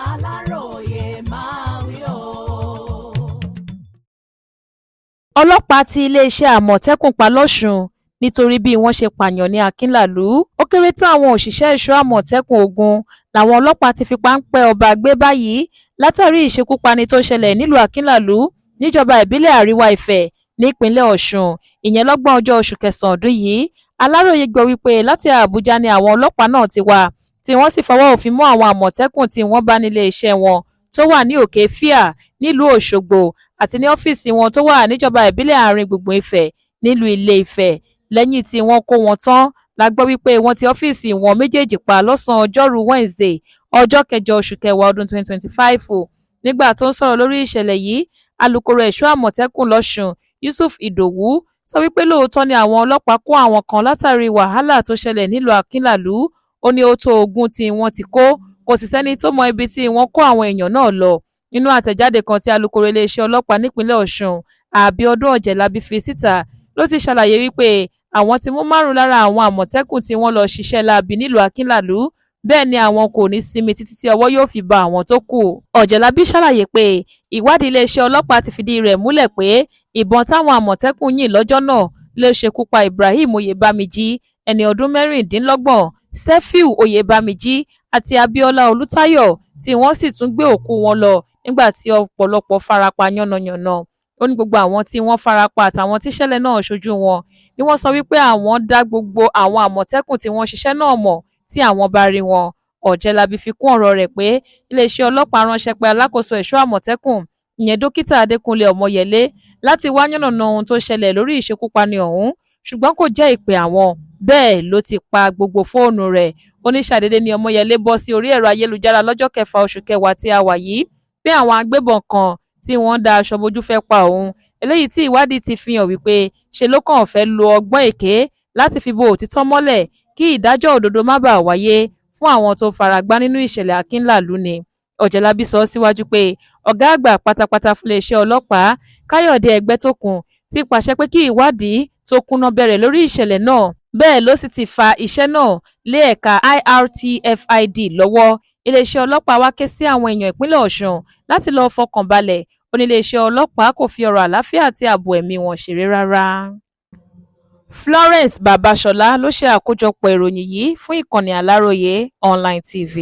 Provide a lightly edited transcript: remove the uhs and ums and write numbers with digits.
Aláròyé máa wí o. Ọlọ́pàá ti iléeṣẹ́ Àmọ̀tẹ́kùn pa lọ́sùn nítorí bí wọ́n ṣe pààyàn ní Akínlàlú. Ó kéré tán àwọn òṣìṣẹ́ ẹ̀ṣọ́ Àmọ̀tẹ́kùn ogun làwọn ọlọ́pàá ti fi páńpẹ́ ọba gbé báyìí látàrí ìṣekúpani tó ṣẹlẹ̀ nílùú Akínlàlú níjọba ìbílẹ̀ Àríwá Ifẹ̀ nípínlẹ̀ Ọ̀ṣun, ìyẹn lọ́gbọ̀n ọjọ́ oṣù kẹsàn-án ọdún yìí. Aláròyé gbọ́ wípé láti Àbújá ni àwọn ọlọ́pàá náà ti wá tí wọ́n sì fọwọ́ òfin mú àwọn Àmọ̀tẹ́kùn tí wọ́n bá nílé iṣẹ́ wọn tó wà ní Òkè Fíà nílùú Òṣogbo àti ní ọ́fíìsì wọn tó wà níjọba ìbílẹ̀ Àárín gbùngbùn Ifẹ̀ nílùú Ilé Ifẹ̀. Lẹ́yìn tí wọ́n kó wọn tán la gbọ́ wípé wọ́n ti ọ́fíìsì wọn méjèèjì pa lọ́sàn-án ọjọ́rú Wednesday ọjọ́ kẹjọ oṣù kẹwàá ọdún 2025. Nígbà tó ń sọ̀rọ̀ lórí ìṣẹ̀lẹ̀ yìí, alukoro ẹ̀ṣọ́ Àmọ̀tẹ́kùn lọ́sùn Yusuf Idowu sọ wípé lóòótọ́ ni àwọn ọlọ́pàá kó àwọn kan látàrí wàhálà tó ṣẹlẹ̀ nílùú Akínlàlú. Ó ní ó tó 20 tí wọ́n ti kó, kò sì sẹ́ni tó mọ ibi tí wọ́n kó àwọn èèyàn náà lọ. Nínú àtẹ̀jáde kan tí alukoro iléeṣẹ́ ọlọ́pàá nípínlẹ̀ Ọ̀ṣun Àbíọ́dún Ọ̀jẹ̀lábí fi síta ló ti ṣàlàyé wípé àwọn ti mú 5 lára àwọn Àmọ̀tẹ́kùn tí wọ́n lọ ṣiṣẹ́ láabi nílùú Akínlàlú, bẹ́ẹ̀ ni àwọn kò ní sinmi títí tí ọwọ́ yóò fi ba àwọn tó kù. Ọ̀jẹ̀lábí ṣàlàyé pé ìwádìí iléeṣẹ́ ọlọ́pàá ti fìdí rẹ̀ múlẹ̀ pé ìbọn táwọn Àmọ̀tẹ́kùn yìn lọ́jọ́ náà ló ṣekú pa Ibrahim Oyèbámijí ẹni ọdún 26, Sefiu Oyèbámijí àti Abíọ́lá Olútáyọ̀ tí wọ́n sì tún gbé òkú wọn lọ nígbà tí ọ̀pọ̀lọpọ̀ farapa yánnayànna. Ó ní gbogbo àwọn tí wọ́n farapa àtàwọn tíṣẹ̀lẹ̀ náà ṣojú wọn ni wọ́n sọ wípé àwọn dá gbogbo àwọn Àmọ̀tẹ́kùn tí wọ́n ṣiṣẹ́ náà mọ̀ tí àwọn bá rí wọn. Ọ̀jẹ̀lábí fi kún ọ̀rọ̀ rẹ̀ pé iléeṣẹ́ ọlọ́pàá ránṣẹ́ pé alákòóso ẹ̀ṣọ́ Àmọ̀tẹ́kùn ìyẹn dókítà Adékúnlé Ọmọyẹlé láti wá yànnàná ohun tó ṣẹlẹ̀ lórí ìṣekúpani ọ̀hún, ṣùgbọ́n kò jẹ́ ìpè àwọn, bẹ́ẹ̀ ló ti pa gbogbo fóònù rẹ̀. Ó ní ṣàdédé ni Ọmọyẹlé bọ́ sí orí ẹ̀rọ ayélujára lọ́jọ́ 6 oṣù kẹwàá tí a wà yìí pé àwọn agbébọn kan tí wọ́n da aṣọ bojú fẹ́ pa òun, eléyìí tí ìwádìí ti fi hàn wípé ṣe ló kàn fẹ́ lo ọgbọ́n èké láti fi bo òtítọ́ mọ́lẹ̀ kí ìdájọ́ òdodo má bàa wáyé fún àwọn tó faragbá nínú ìṣẹ̀lẹ̀ Akínlàlú ni. Ọ̀jẹ̀lábí sọ síwájú pé ọ̀gá àgbà pátápátá fún iléeṣẹ́ ọlọ́pàá Káyọ̀dé Ẹgbẹ́tókun ti pàṣẹ pé kí ìwádìí tó kúnná bẹ̀rẹ̀ lórí ìṣẹ̀lẹ̀ náà, bẹ́ẹ̀ ló sì ti fa iṣẹ́ náà lé ẹ̀ka IRTFID lọ́wọ́. Iléeṣẹ́ ọlọ́pàá wá ké sí àwọn èèyàn ìpínlẹ̀ Ọ̀ṣun láti lọ́ọ́ fọkàn balẹ̀. Ó ní iléeṣẹ́ ọlọ́pàá kò fi ọ̀rọ̀ àlàáfíà àti ààbò ẹ̀mí wọn ṣeré rárá. Florence Babasola ló ṣe àkójọpọ̀ ìròyìn yìí fún ìkànnì Aláròyé Online TV.